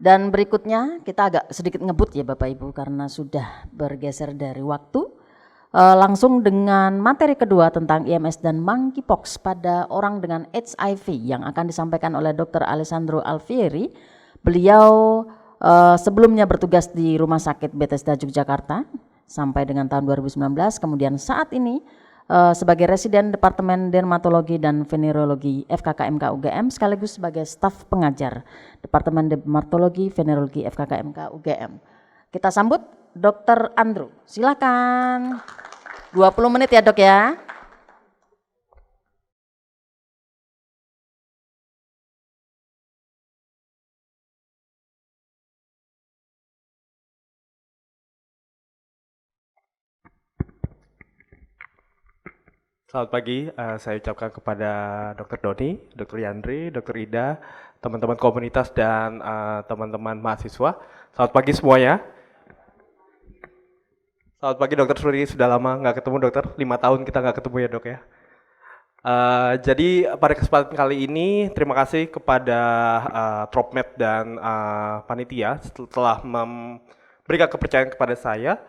Dan berikutnya kita agak sedikit ngebut ya Bapak Ibu karena sudah bergeser dari waktu. Langsung dengan materi kedua tentang IMS dan monkeypox pada orang dengan HIV yang akan disampaikan oleh Dr. Alessandro Alfieri. Beliau sebelumnya bertugas di Rumah Sakit Bethesda Yogyakarta sampai dengan tahun 2019, kemudian saat ini sebagai residen Departemen Dermatologi dan Venerologi FKKMK UGM sekaligus sebagai staf pengajar Departemen Dermatologi Venerologi FKKMK UGM. Kita sambut Dr. Andrew, silakan. 20 menit ya Dok ya. Selamat pagi, saya ucapkan kepada Dr. Doni, Dr. Yandri, Dr. Ida, teman-teman komunitas dan teman-teman mahasiswa. Selamat pagi semuanya. Selamat pagi Dr. Suri, sudah lama nggak ketemu Dokter, 5 tahun kita nggak ketemu ya Dok ya. Jadi pada kesempatan kali ini terima kasih kepada Tropmed dan panitia setelah memberikan kepercayaan kepada saya.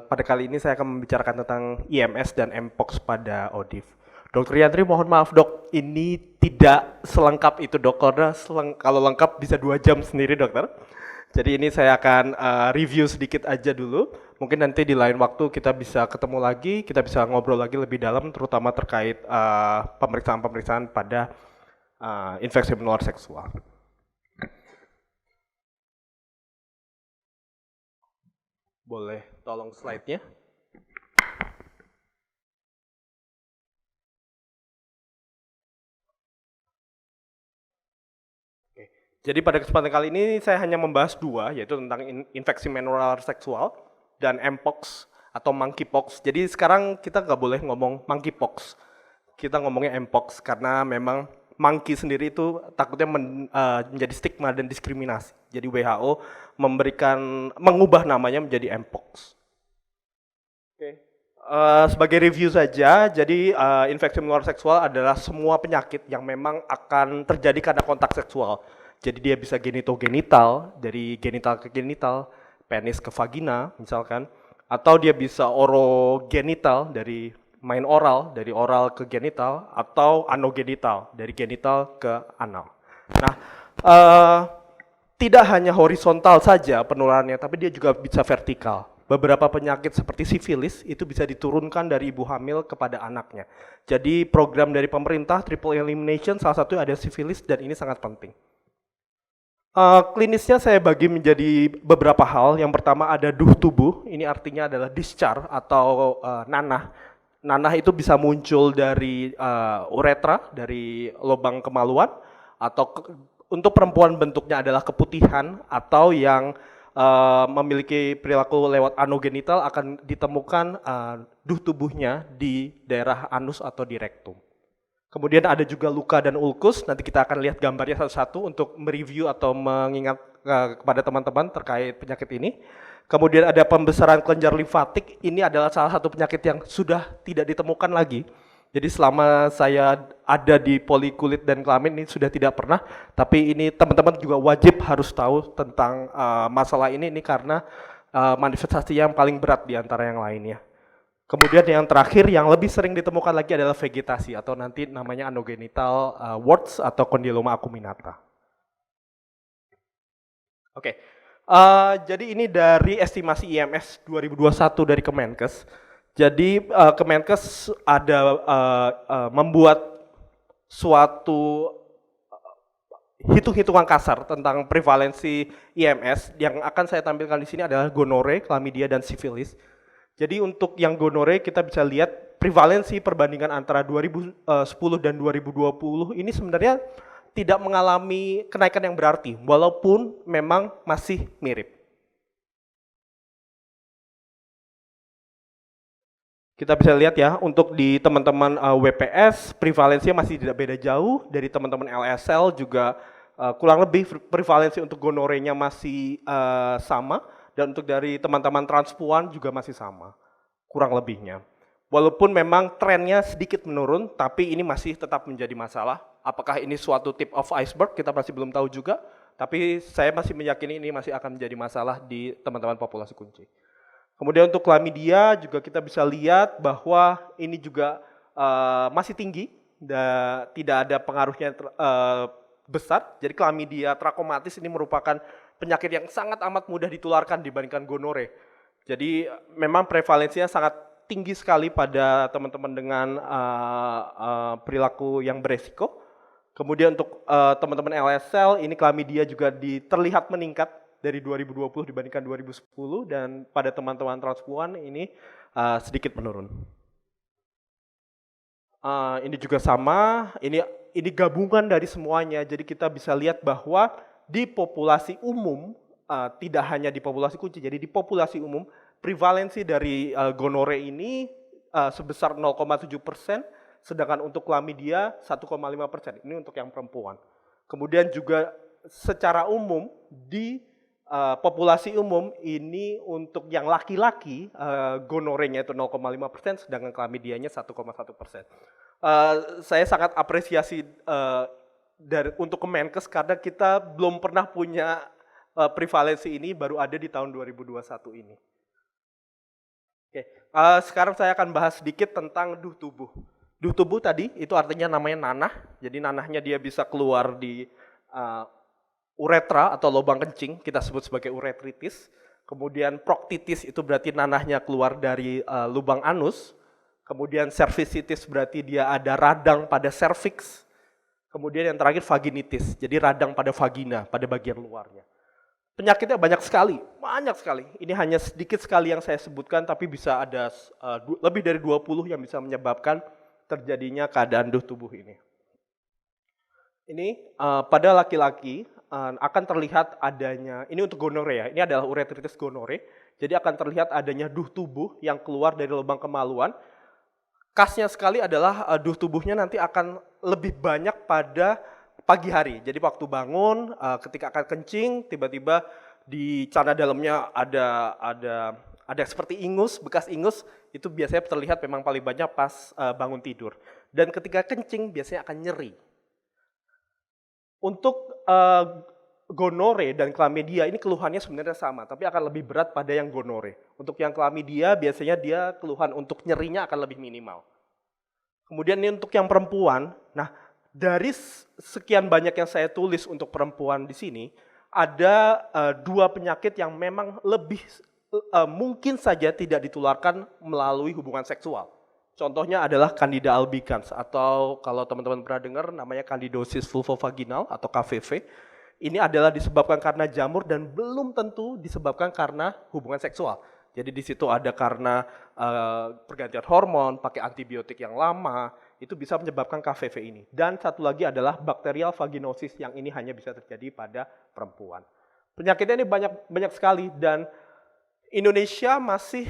Pada kali ini saya akan membicarakan tentang IMS dan Mpox pada ODIF. Dr. Yandri mohon maaf dok, ini tidak selengkap itu dok, karena kalau lengkap bisa 2 jam sendiri dokter. Jadi ini saya akan review sedikit aja dulu. Mungkin nanti di lain waktu kita bisa ketemu lagi, kita bisa ngobrol lagi lebih dalam, terutama terkait pemeriksaan-pemeriksaan pada infeksi menular seksual. Boleh tolong slide-nya? Jadi pada kesempatan kali ini saya hanya membahas 2, yaitu tentang infeksi menular seksual dan Mpox atau monkeypox. Jadi sekarang kita nggak boleh ngomong monkeypox, kita ngomongnya Mpox karena memang monkey sendiri itu takutnya menjadi stigma dan diskriminasi. Jadi WHO mengubah namanya menjadi Mpox. Oke. Sebagai review saja, jadi infeksi menular seksual adalah semua penyakit yang memang akan terjadi karena kontak seksual. Jadi dia bisa genitogenital, dari genital ke genital, penis ke vagina misalkan, atau dia bisa orogenital, dari main oral, dari oral ke genital, atau anogenital, dari genital ke anal. Nah, tidak hanya horizontal saja penularannya, tapi dia juga bisa vertikal. Beberapa penyakit seperti sifilis itu bisa diturunkan dari ibu hamil kepada anaknya. Jadi program dari pemerintah triple elimination salah satu ada sifilis dan ini sangat penting. Klinisnya saya bagi menjadi beberapa hal. Yang pertama ada duh tubuh, ini artinya adalah discharge atau nanah. Nanah itu bisa muncul dari uretra, dari lubang kemaluan, atau untuk perempuan bentuknya adalah keputihan, atau yang memiliki perilaku lewat anogenital akan ditemukan duh tubuhnya di daerah anus atau di rektum. Kemudian ada juga luka dan ulkus, nanti kita akan lihat gambarnya satu-satu untuk mereview atau mengingat kepada teman-teman terkait penyakit ini. Kemudian ada pembesaran kelenjar limfatik, ini adalah salah satu penyakit yang sudah tidak ditemukan lagi. Jadi selama saya ada di polikulit dan kelamin ini sudah tidak pernah, tapi ini teman-teman juga wajib harus tahu tentang masalah ini karena manifestasi yang paling berat di antara yang lainnya. Kemudian yang terakhir yang lebih sering ditemukan lagi adalah vegetasi atau nanti namanya anogenital warts atau kondiloma acuminata. Oke, jadi ini dari estimasi IMS 2021 dari Kemenkes. Jadi Kemenkes ada membuat suatu hitung-hitungan kasar tentang prevalensi IMS. Yang akan saya tampilkan di sini adalah gonore, chlamydia, dan sifilis. Jadi untuk yang gonore kita bisa lihat prevalensi perbandingan antara 2010 dan 2020 ini sebenarnya tidak mengalami kenaikan yang berarti, walaupun memang masih mirip. Kita bisa lihat ya, untuk di teman-teman WPS, prevalensinya masih tidak beda jauh, dari teman-teman LSL juga kurang lebih prevalensi untuk gonorenya masih sama, dan untuk dari teman-teman transpuan juga masih sama, kurang lebihnya. Walaupun memang trennya sedikit menurun, tapi ini masih tetap menjadi masalah. Apakah ini suatu tip of iceberg, kita masih belum tahu juga. Tapi saya masih meyakini ini masih akan menjadi masalah di teman-teman populasi kunci. Kemudian untuk chlamydia juga kita bisa lihat bahwa ini juga masih tinggi, tidak ada pengaruhnya besar. Jadi chlamydia trachomatis ini merupakan penyakit yang sangat amat mudah ditularkan dibandingkan gonore. Jadi memang prevalensinya sangat tinggi sekali pada teman-teman dengan perilaku yang beresiko. Kemudian untuk teman-teman LSL, ini chlamydia juga terlihat meningkat dari 2020 dibandingkan 2010, dan pada teman-teman transpuan ini sedikit menurun. Ini juga sama, ini gabungan dari semuanya, jadi kita bisa lihat bahwa di populasi umum, tidak hanya di populasi kunci, jadi di populasi umum, prevalensi dari gonore ini sebesar 0,7%, sedangkan untuk chlamydia 1,5%, ini untuk yang perempuan. Kemudian juga secara umum di populasi umum ini untuk yang laki-laki gonorenya itu 0,5%, sedangkan chlamydianya 1,1%. Saya sangat apresiasi untuk Kemenkes karena kita belum pernah punya prevalensi ini, baru ada di tahun 2021 ini. Oke, sekarang saya akan bahas sedikit tentang duh tubuh. Duh tubuh tadi itu artinya namanya nanah, jadi nanahnya dia bisa keluar di uretra atau lubang kencing, kita sebut sebagai uretritis. Kemudian proktitis itu berarti nanahnya keluar dari lubang anus. Kemudian cervicitis berarti dia ada radang pada cervix. Kemudian yang terakhir vaginitis, jadi radang pada vagina, pada bagian luarnya. Penyakitnya banyak sekali. Ini hanya sedikit sekali yang saya sebutkan, tapi bisa ada lebih dari 20 yang bisa menyebabkan terjadinya keadaan duh tubuh ini. Ini pada laki-laki akan terlihat adanya, ini untuk gonore ya, ini adalah uretritis gonore, jadi akan terlihat adanya duh tubuh yang keluar dari lubang kemaluan. Khasnya sekali adalah duh tubuhnya nanti akan lebih banyak pada pagi hari, jadi waktu bangun, ketika akan kencing, tiba-tiba di celana dalamnya ada seperti ingus, bekas ingus, itu biasanya terlihat memang paling banyak pas bangun tidur. Dan ketika kencing biasanya akan nyeri. Untuk gonore dan chlamydia ini keluhannya sebenarnya sama, tapi akan lebih berat pada yang gonore. Untuk yang chlamydia biasanya dia keluhan untuk nyerinya akan lebih minimal. Kemudian ini untuk yang perempuan, nah dari sekian banyak yang saya tulis untuk perempuan di sini, ada dua penyakit yang memang lebih mungkin saja tidak ditularkan melalui hubungan seksual. Contohnya adalah Candida albicans, atau kalau teman-teman pernah dengar namanya Candidosis vulvovaginal atau KVV. Ini adalah disebabkan karena jamur dan belum tentu disebabkan karena hubungan seksual. Jadi di situ ada karena pergantian hormon, pakai antibiotik yang lama, itu bisa menyebabkan KVV ini. Dan satu lagi adalah bakterial vaginosis yang ini hanya bisa terjadi pada perempuan. Penyakitnya ini banyak sekali dan Indonesia masih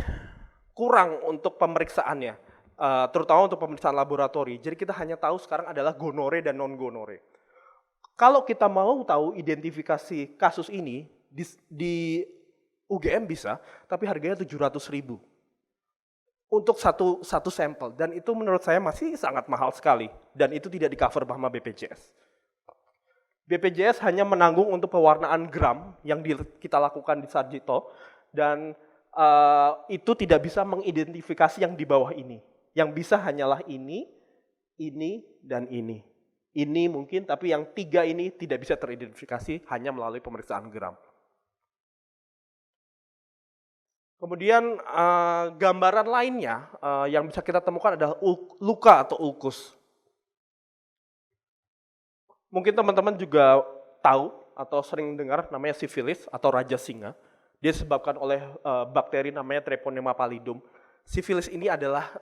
kurang untuk pemeriksaannya, terutama untuk pemeriksaan laboratori. Jadi kita hanya tahu sekarang adalah gonore dan non-gonore. Kalau kita mau tahu identifikasi kasus ini di UGM bisa, tapi harganya 700.000 untuk satu sampel, dan itu menurut saya masih sangat mahal sekali, dan itu tidak di-cover sama BPJS. BPJS hanya menanggung untuk pewarnaan gram yang kita lakukan di Sarjito, dan itu tidak bisa mengidentifikasi yang di bawah ini. Yang bisa hanyalah ini, dan ini. Ini mungkin, tapi yang 3 ini tidak bisa teridentifikasi hanya melalui pemeriksaan gram. Kemudian gambaran lainnya yang bisa kita temukan adalah luka atau ulkus. Mungkin teman-teman juga tahu atau sering dengar namanya sifilis atau raja singa. Dia disebabkan oleh bakteri namanya Treponema pallidum. Sifilis ini adalah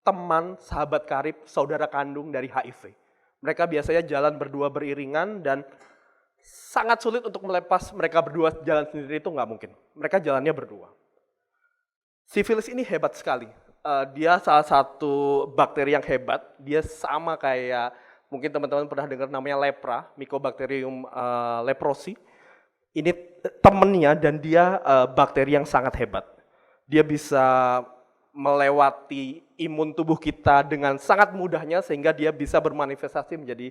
teman, sahabat karib, saudara kandung dari HIV. Mereka biasanya jalan berdua beriringan dan sangat sulit untuk melepas mereka berdua jalan sendiri, itu nggak mungkin. Mereka jalannya berdua. Sifilis ini hebat sekali. Dia salah satu bakteri yang hebat. Dia sama kayak mungkin teman-teman pernah dengar namanya lepra, Mycobacterium leprosi. Ini temennya dan dia bakteri yang sangat hebat. Dia bisa melewati imun tubuh kita dengan sangat mudahnya sehingga dia bisa bermanifestasi menjadi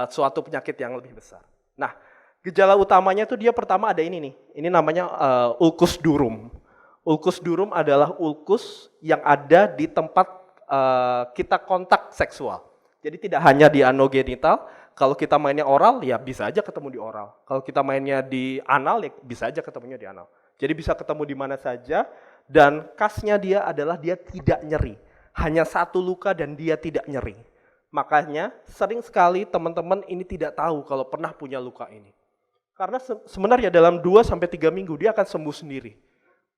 suatu penyakit yang lebih besar. Nah, Gejala utamanya itu dia pertama ada ini nih, ini namanya ulcus durum. Ulcus durum adalah ulkus yang ada di tempat kita kontak seksual. Jadi tidak hanya di anogenital, kalau kita mainnya oral ya bisa aja ketemu di oral. Kalau kita mainnya di anal ya bisa aja ketemunya di anal. Jadi bisa ketemu di mana saja dan khasnya dia adalah dia tidak nyeri. Hanya satu luka dan dia tidak nyeri. Makanya sering sekali teman-teman ini tidak tahu kalau pernah punya luka ini. Karena sebenarnya dalam 2 sampai 3 minggu dia akan sembuh sendiri.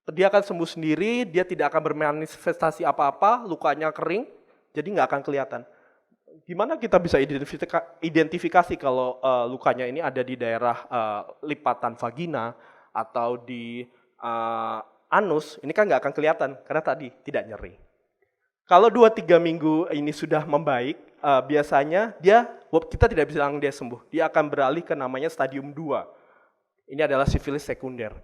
Dia akan sembuh sendiri, dia tidak akan bermanifestasi apa-apa, lukanya kering, jadi nggak akan kelihatan. Gimana kita bisa identifikasi kalau lukanya ini ada di daerah lipatan vagina atau di anus, ini kan nggak akan kelihatan karena tadi tidak nyeri. Kalau 2-3 minggu ini sudah membaik, biasanya kita tidak bisa bilang dia sembuh, dia akan beralih ke namanya stadium 2. Ini adalah sifilis sekunder.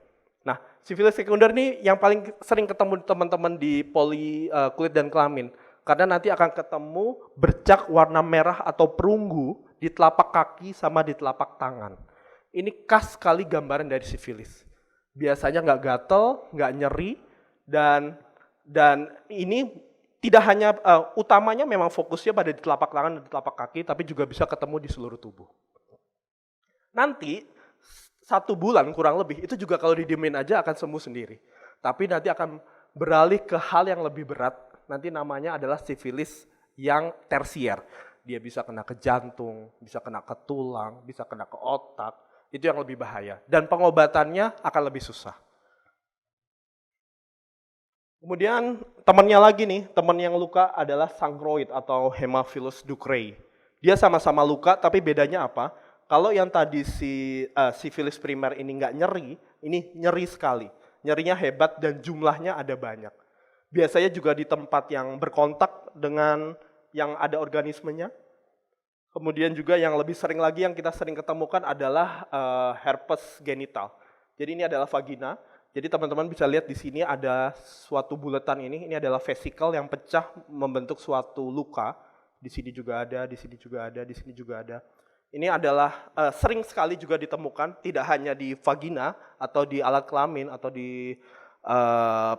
Nah, sifilis sekunder ini yang paling sering ketemu teman-teman di poli kulit dan kelamin. Karena nanti akan ketemu bercak warna merah atau perunggu di telapak kaki sama di telapak tangan. Ini khas sekali gambaran dari sifilis. Biasanya nggak gatel, nggak nyeri, dan ini tidak hanya utamanya memang fokusnya pada di telapak tangan dan di telapak kaki, tapi juga bisa ketemu di seluruh tubuh. Nanti 1 bulan kurang lebih, itu juga kalau didiemin aja akan sembuh sendiri. Tapi nanti akan beralih ke hal yang lebih berat, nanti namanya adalah sifilis yang tersier. Dia bisa kena ke jantung, bisa kena ke tulang, bisa kena ke otak, itu yang lebih bahaya. Dan pengobatannya akan lebih susah. Kemudian temannya lagi nih, teman yang luka adalah sangroid atau Haemophilus ducreyi. Dia sama-sama luka, tapi bedanya apa? Kalau yang tadi sifilis primer ini nggak nyeri, ini nyeri sekali. Nyerinya hebat dan jumlahnya ada banyak. Biasanya juga di tempat yang berkontak dengan yang ada organismenya. Kemudian juga yang lebih sering lagi yang kita sering ketemukan adalah herpes genital. Jadi ini adalah vagina. Jadi teman-teman bisa lihat di sini ada suatu bulatan ini adalah vesikel yang pecah membentuk suatu luka. Di sini juga ada, di sini juga ada, di sini juga ada. Ini adalah sering sekali juga ditemukan, tidak hanya di vagina atau di alat kelamin atau di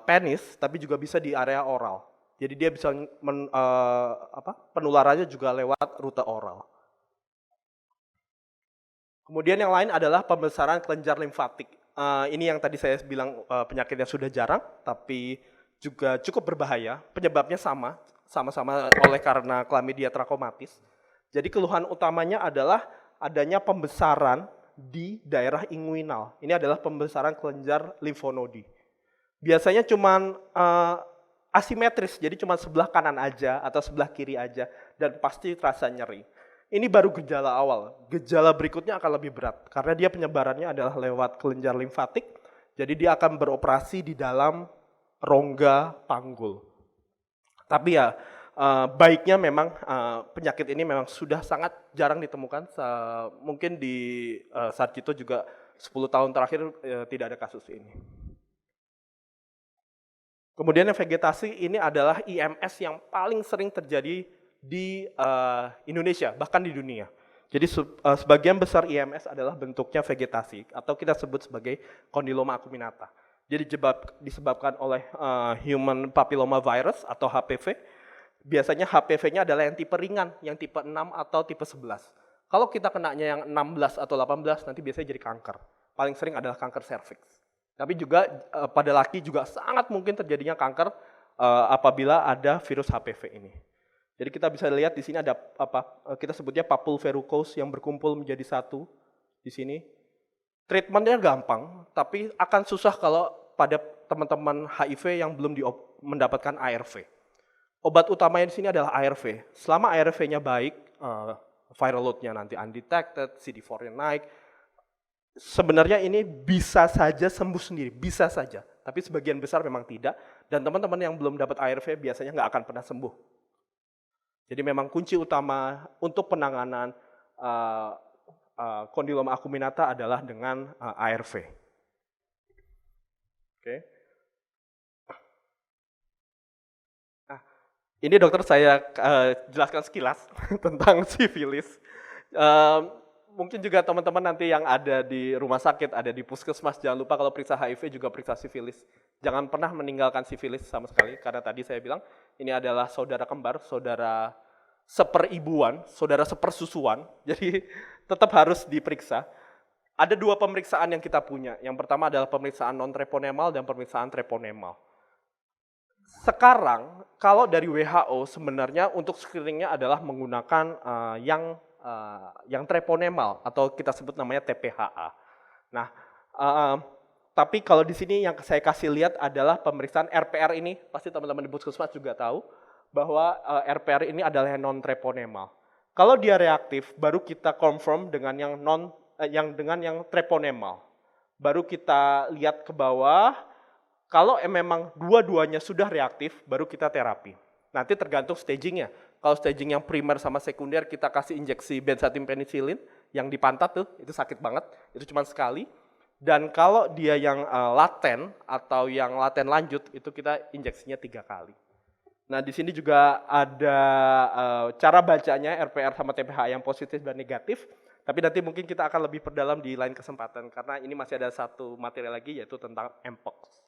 penis, tapi juga bisa di area oral. Jadi dia bisa penularannya juga lewat rute oral. Kemudian yang lain adalah pembesaran kelenjar limfatik. Ini yang tadi saya bilang penyakitnya sudah jarang, tapi juga cukup berbahaya. Penyebabnya sama-sama oleh karena chlamydia trachomatis. Jadi keluhan utamanya adalah adanya pembesaran di daerah inguinal. Ini adalah pembesaran kelenjar limfonodi. Biasanya cuman asimetris, jadi cuma sebelah kanan aja atau sebelah kiri aja dan pasti terasa nyeri. Ini baru gejala awal. Gejala berikutnya akan lebih berat karena dia penyebarannya adalah lewat kelenjar limfatik. Jadi dia akan beroperasi di dalam rongga panggul. Tapi ya baiknya memang penyakit ini memang sudah sangat jarang ditemukan. Mungkin di Sarjito juga 10 tahun terakhir tidak ada kasus ini. Kemudian yang vegetasi ini adalah IMS yang paling sering terjadi di Indonesia, bahkan di dunia. Jadi sebagian besar IMS adalah bentuknya vegetasi atau kita sebut sebagai kondiloma acuminata. Jadi disebabkan oleh human papilloma virus atau HPV. Biasanya HPV-nya adalah yang tipe ringan, yang tipe 6 atau tipe 11. Kalau kita kenanya yang 16 atau 18 nanti biasanya jadi kanker. Paling sering adalah kanker serviks. Tapi juga pada laki juga sangat mungkin terjadinya kanker apabila ada virus HPV ini. Jadi kita bisa lihat di sini ada kita sebutnya papulverrucose yang berkumpul menjadi satu di sini. Treatmentnya gampang, tapi akan susah kalau pada teman-teman HIV yang belum mendapatkan ARV. Obat utamanya di sini adalah ARV. Selama ARV-nya baik, viral load-nya nanti undetected, CD4-nya naik, sebenarnya ini bisa saja sembuh sendiri, bisa saja. Tapi sebagian besar memang tidak, dan teman-teman yang belum dapat ARV biasanya nggak akan pernah sembuh. Jadi memang kunci utama untuk penanganan kondiloma acuminata adalah dengan ARV. Oke. Nah, ini dokter saya jelaskan sekilas tentang sifilis. Mungkin juga teman-teman nanti yang ada di rumah sakit, ada di puskesmas, jangan lupa kalau periksa HIV juga periksa sifilis. Jangan pernah meninggalkan sifilis sama sekali, karena tadi saya bilang ini adalah saudara kembar, saudara seperibuan, saudara sepersusuan, jadi tetap harus diperiksa. Ada dua pemeriksaan yang kita punya. Yang pertama adalah pemeriksaan non-treponemal dan pemeriksaan treponemal. Sekarang, kalau dari WHO sebenarnya untuk screeningnya adalah menggunakan yang treponemal atau kita sebut namanya TPHA. Nah, tapi kalau di sini yang saya kasih lihat adalah pemeriksaan RPR ini, pasti teman-teman di puskesmas juga tahu bahwa RPR ini adalah yang non treponemal. Kalau dia reaktif, baru kita confirm dengan yang treponemal. Baru kita lihat ke bawah. Kalau memang dua-duanya sudah reaktif, baru kita terapi. Nanti tergantung stagingnya. Kalau staging yang primer sama sekunder, kita kasih injeksi benzathine penicillin yang di pantat tuh, itu sakit banget, itu cuma sekali. Dan kalau dia yang laten atau yang laten lanjut, itu kita injeksinya 3 kali. Nah di sini juga ada cara bacanya RPR sama TPH yang positif dan negatif. Tapi nanti mungkin kita akan lebih perdalam di lain kesempatan, karena ini masih ada satu materi lagi yaitu tentang Mpox.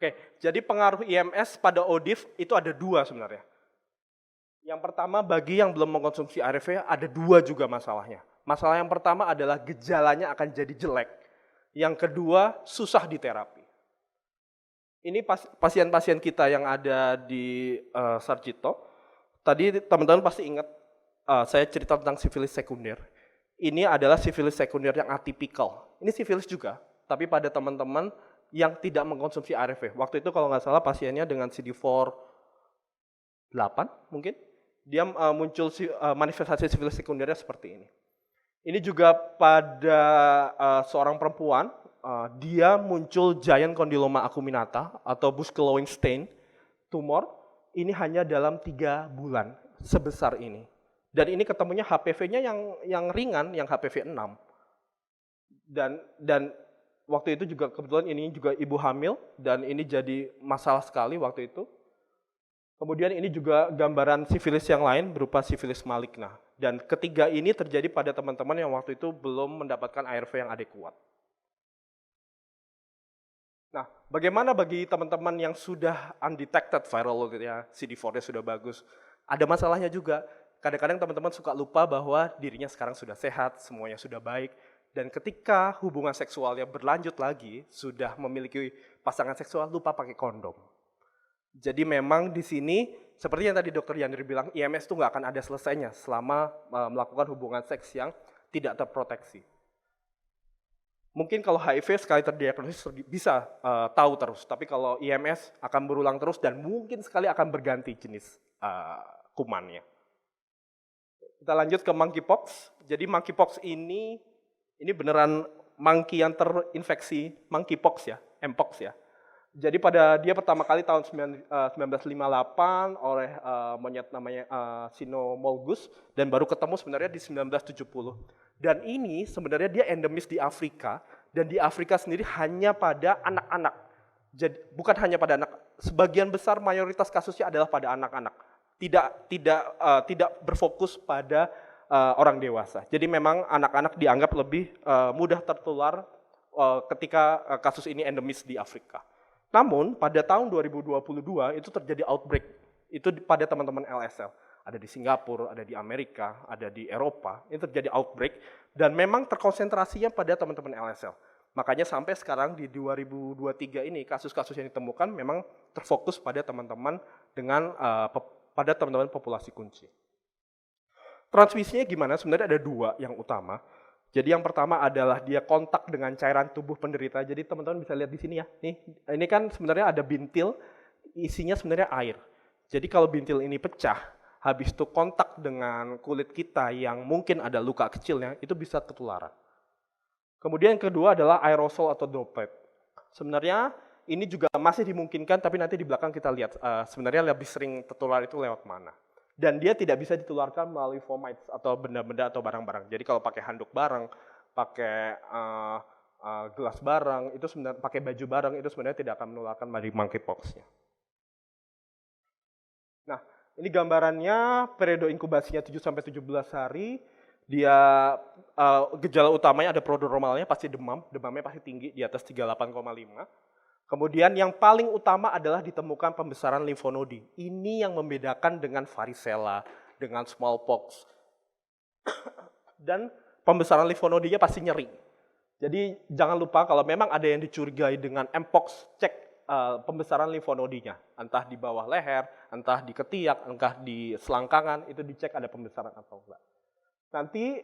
Oke, jadi pengaruh IMS pada ODIF itu ada 2 sebenarnya. Yang pertama bagi yang belum mengkonsumsi ARV ada 2 juga masalahnya. Masalah yang pertama adalah gejalanya akan jadi jelek. Yang kedua susah diterapi. Ini pasien-pasien kita yang ada di Sarjito. Tadi teman-teman pasti ingat saya cerita tentang sifilis sekunder. Ini adalah sifilis sekunder yang atipikal. Ini sifilis juga, tapi pada teman-teman yang tidak mengkonsumsi ARV. Waktu itu kalau nggak salah pasiennya dengan CD4 8 mungkin, dia muncul manifestasi sifilis sekundernya seperti ini. Ini juga pada seorang perempuan, dia muncul giant condyloma acuminata atau Busch-Lowing stain tumor, ini hanya dalam 3 bulan sebesar ini. Dan ini ketemunya HPV-nya yang ringan, yang HPV 6. Dan waktu itu juga kebetulan ini juga ibu hamil dan ini jadi masalah sekali waktu itu. Kemudian ini juga gambaran sifilis yang lain berupa sifilis maligna. Dan ketiga ini terjadi pada teman-teman yang waktu itu belum mendapatkan ARV yang adekuat. Nah, bagaimana bagi teman-teman yang sudah undetected viral load-nya, CD4-nya sudah bagus? Ada masalahnya juga. Kadang-kadang teman-teman suka lupa bahwa dirinya sekarang sudah sehat, semuanya sudah baik. Dan ketika hubungan seksualnya berlanjut lagi, sudah memiliki pasangan seksual, lupa pakai kondom. Jadi memang di sini, seperti yang tadi Dr. Yandri bilang, IMS itu nggak akan ada selesainya selama melakukan hubungan seks yang tidak terproteksi. Mungkin kalau HIV sekali terdiagnosis bisa tahu terus, tapi kalau IMS akan berulang terus dan mungkin sekali akan berganti jenis kumannya. Kita lanjut ke monkeypox. Jadi monkeypox ini beneran monkey yang terinfeksi monkeypox ya, Mpox ya. Jadi dia pertama kali tahun 1958 oleh monyet namanya Cynomolgus dan baru ketemu sebenarnya di 1970. Dan ini sebenarnya dia endemis di Afrika dan di Afrika sendiri hanya pada anak-anak. Jadi bukan hanya pada anak, sebagian besar mayoritas kasusnya adalah pada anak-anak. Tidak berfokus pada orang dewasa. Jadi memang anak-anak dianggap lebih mudah tertular ketika kasus ini endemis di Afrika. Namun pada tahun 2022 itu terjadi outbreak. Itu pada teman-teman LSL. Ada di Singapura, ada di Amerika, ada di Eropa. Ini terjadi outbreak dan memang terkonsentrasinya pada teman-teman LSL. Makanya sampai sekarang di 2023 ini kasus-kasus yang ditemukan memang terfokus pada teman-teman pada teman-teman populasi kunci. Transmisinya gimana? Sebenarnya ada 2 yang utama. Jadi yang pertama adalah dia kontak dengan cairan tubuh penderita. Jadi teman-teman bisa lihat di sini ya. Nih, ini kan sebenarnya ada bintil, isinya sebenarnya air. Jadi kalau bintil ini pecah, habis itu kontak dengan kulit kita yang mungkin ada luka kecilnya, itu bisa ketularan. Kemudian yang kedua adalah aerosol atau droplet. Sebenarnya ini juga masih dimungkinkan, tapi nanti di belakang kita lihat sebenarnya lebih sering tertular itu lewat mana. Dan dia tidak bisa ditularkan melalui fomites atau benda-benda atau barang-barang. Jadi kalau pakai handuk bareng, pakai gelas bareng, itu sebenarnya pakai baju bareng itu sebenarnya tidak akan menularkan dari monkeypox-nya. Nah, ini gambarannya periode inkubasinya 7 sampai 17 hari. Dia gejala utamanya ada prodromalnya pasti demam, demamnya pasti tinggi di atas 38,5. Kemudian yang paling utama adalah ditemukan pembesaran limfonodi. Ini yang membedakan dengan varicella, dengan smallpox. Dan pembesaran limfonodinya pasti nyeri. Jadi jangan lupa kalau memang ada yang dicurigai dengan mpox, cek pembesaran limfonodinya. Entah di bawah leher, entah di ketiak, entah di selangkangan, itu dicek ada pembesaran atau enggak. Nanti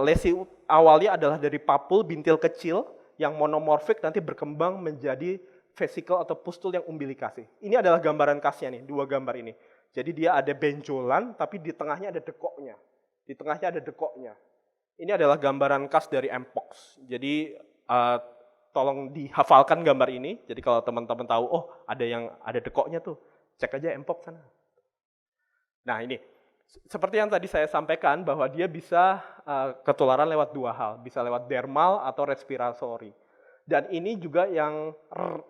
lesi awalnya adalah dari papul bintil kecil yang monomorfik nanti berkembang menjadi vesikel atau pustul yang umbilikasi. Ini adalah gambaran khasnya nih, dua gambar ini. Jadi dia ada benjolan tapi di tengahnya ada dekoknya. Di tengahnya ada dekoknya. Ini adalah gambaran khas dari mpox. Jadi tolong dihafalkan gambar ini. Jadi kalau teman-teman tahu, oh ada dekoknya tuh, cek aja mpox sana. Nah ini, seperti yang tadi saya sampaikan bahwa dia bisa ketularan lewat dua hal, bisa lewat dermal atau respiratory. Dan ini juga yang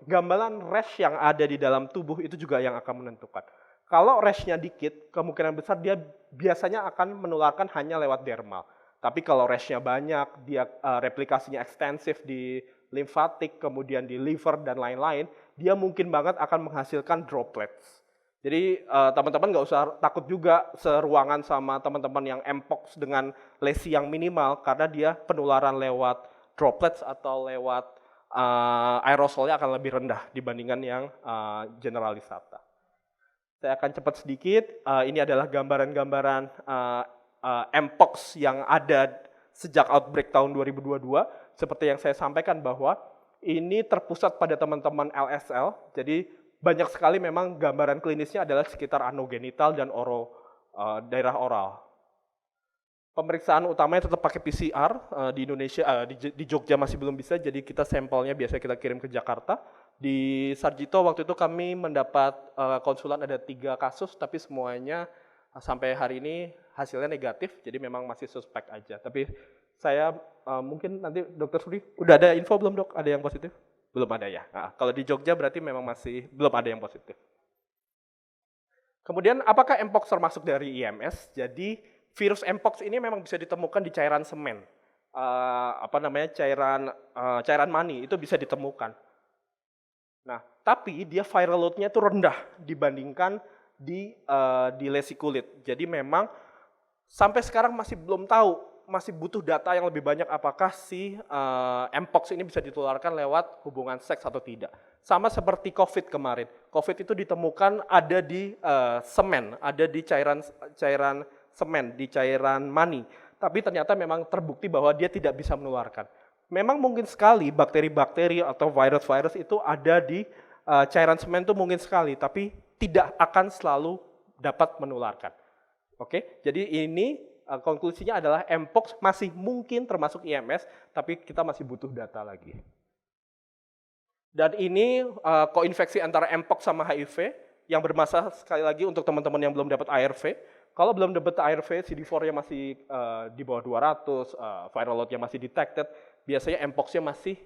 gambaran rash yang ada di dalam tubuh itu juga yang akan menentukan. Kalau rashnya dikit, kemungkinan besar dia biasanya akan menularkan hanya lewat dermal. Tapi kalau rashnya banyak, dia replikasinya ekstensif di limfatik, kemudian di liver dan lain-lain, dia mungkin banget akan menghasilkan droplets. Jadi teman-teman nggak usah takut juga seruangan sama teman-teman yang mpox dengan lesi yang minimal karena dia penularan lewat droplets atau lewat aerosolnya akan lebih rendah dibandingkan yang generalisata. Saya akan cepat sedikit. Ini adalah gambaran-gambaran mpox yang ada sejak outbreak tahun 2022. Seperti yang saya sampaikan bahwa ini terpusat pada teman-teman LSL. Jadi banyak sekali memang gambaran klinisnya adalah sekitar anogenital dan daerah oral. Pemeriksaan utamanya tetap pakai PCR di Indonesia, di Jogja masih belum bisa, jadi kita sampelnya biasanya kita kirim ke Jakarta. Di Sarjito waktu itu kami mendapat konsulan ada 3 kasus, tapi semuanya sampai hari ini hasilnya negatif, jadi memang masih suspek aja. Tapi saya mungkin nanti Dokter Suri, udah ada info belum dok? Ada yang positif? Belum ada ya. Nah, kalau di Jogja berarti memang masih belum ada yang positif. Kemudian apakah mpox termasuk dari IMS? Jadi virus mpox ini memang bisa ditemukan di cairan semen, cairan mani itu bisa ditemukan. Nah, tapi dia viral load-nya itu rendah dibandingkan di lesi kulit. Jadi memang sampai sekarang masih belum tahu, masih butuh data yang lebih banyak apakah si mpox ini bisa ditularkan lewat hubungan seks atau tidak. Sama seperti COVID kemarin. COVID itu ditemukan ada di semen, ada di cairan semen, di cairan mani. Tapi ternyata memang terbukti bahwa dia tidak bisa menularkan. Memang mungkin sekali bakteri-bakteri atau virus-virus itu ada di cairan semen itu mungkin sekali, tapi tidak akan selalu dapat menularkan. Oke, jadi ini konklusinya adalah mpox masih mungkin termasuk IMS, tapi kita masih butuh data lagi. Dan ini koinfeksi antara mpox sama HIV yang bermasalah sekali lagi untuk teman-teman yang belum dapat ARV. Kalau belum dapat ARV, CD4-nya masih di bawah 200, viral load-nya masih detected, biasanya mpox-nya masih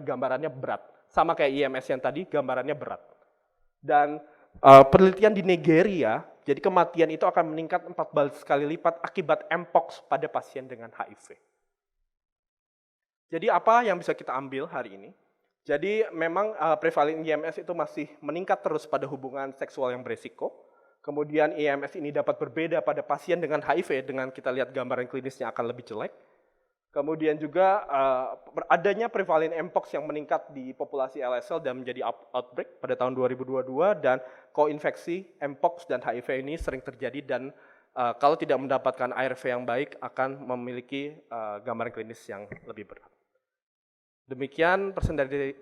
gambarannya berat. Sama kayak IMS yang tadi, gambarannya berat. Dan penelitian di Nigeria, jadi kematian itu akan meningkat 14 kali lipat akibat mpox pada pasien dengan HIV. Jadi apa yang bisa kita ambil hari ini? Jadi memang prevalen IMS itu masih meningkat terus pada hubungan seksual yang beresiko. Kemudian IMS ini dapat berbeda pada pasien dengan HIV, dengan kita lihat gambaran klinisnya akan lebih jelek. Kemudian juga adanya prevalen mpox yang meningkat di populasi LSL dan menjadi outbreak pada tahun 2022 dan koinfeksi mpox dan HIV ini sering terjadi dan kalau tidak mendapatkan ARV yang baik akan memiliki gambaran klinis yang lebih berat. Demikian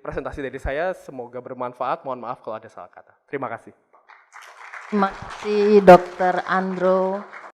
presentasi dari saya, semoga bermanfaat. Mohon maaf kalau ada salah kata. Terima kasih. Terima kasih Dr. Andro